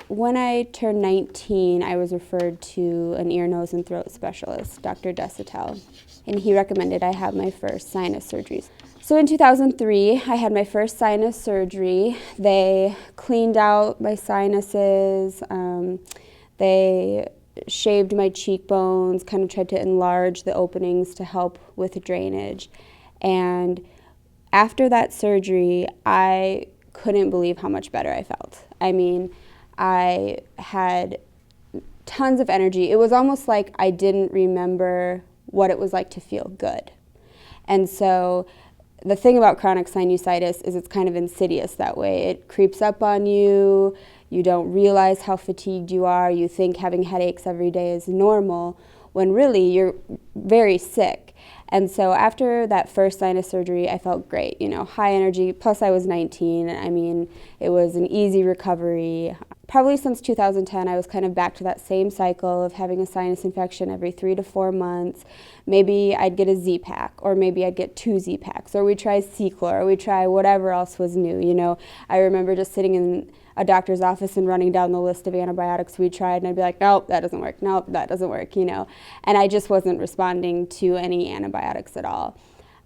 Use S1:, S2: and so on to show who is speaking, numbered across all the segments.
S1: When I turned 19, I was referred to an ear, nose, and throat specialist, Dr. Desitel, and he recommended I have my first sinus surgeries. So in 2003, I had my first sinus surgery. They cleaned out my sinuses, they shaved my cheekbones, kind of tried to enlarge the openings to help with drainage. And after that surgery, I couldn't believe how much better I felt. I mean, I had tons of energy. It was almost like I didn't remember what it was like to feel good. And so the thing about chronic sinusitis is it's kind of insidious that way. It creeps up on you. You don't realize how fatigued you are. You think having headaches every day is normal, when really you're very sick. And so after that first sinus surgery, I felt great, high energy, plus I was 19. I mean, it was an easy recovery. Probably since 2010, I was kind of back to that same cycle of having a sinus infection every 3 to 4 months. Maybe I'd get a Z-Pack, or maybe I'd get 2 Z-Packs, or we'd try Ciclor, or we'd try whatever else was new, I remember just sitting in a doctor's office and running down the list of antibiotics we tried, and I'd be like, nope, that doesn't work, nope, that doesn't work, and I just wasn't responding to any antibiotics at all.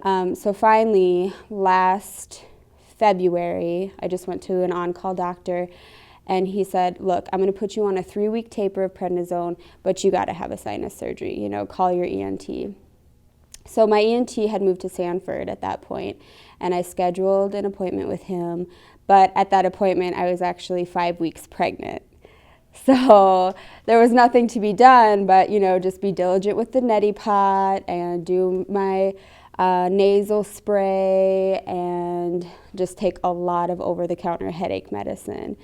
S1: So finally, last February, I just went to an on-call doctor, and he said, look, I'm going to put you on a 3-week taper of prednisone, but you got to have a sinus surgery, call your ENT. So my ENT had moved to Sanford at that point, and I scheduled an appointment with him. But at that appointment, I was actually 5 weeks pregnant. So there was nothing to be done but, just be diligent with the neti pot and do my nasal spray and just take a lot of over-the-counter headache medicine.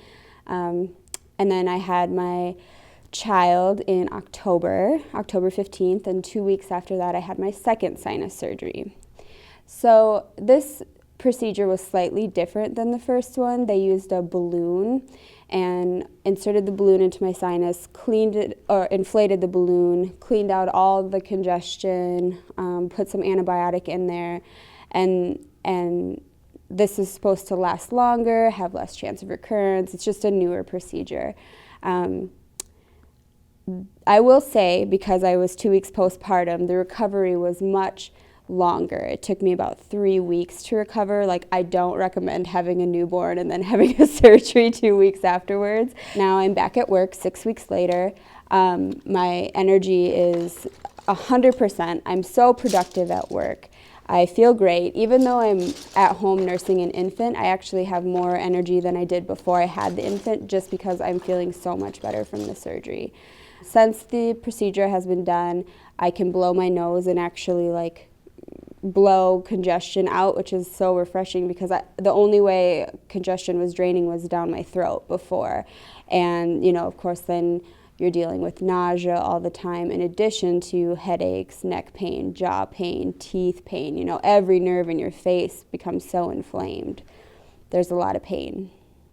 S1: And then I had my child in October 15th, and 2 weeks after that, I had my second sinus surgery. So this procedure was slightly different than the first one. They used a balloon and inserted the balloon into my sinus, cleaned it, or inflated the balloon, cleaned out all the congestion, put some antibiotic in there, and this is supposed to last longer, have less chance of recurrence. It's just a newer procedure. I will say, because I was 2 weeks postpartum, the recovery was much longer. It took me about 3 weeks to recover. I don't recommend having a newborn and then having a surgery 2 weeks afterwards. Now I'm back at work 6 weeks later. My energy is 100%. I'm so productive at work. I feel great. Even though I'm at home nursing an infant, I actually have more energy than I did before I had the infant, just because I'm feeling so much better from the surgery. Since the procedure has been done, I can blow my nose and actually blow congestion out, which is so refreshing, because the only way congestion was draining was down my throat before. And, of course, then you're dealing with nausea all the time, in addition to headaches, neck pain, jaw pain, teeth pain. Every nerve in your face becomes so inflamed. There's a lot of pain.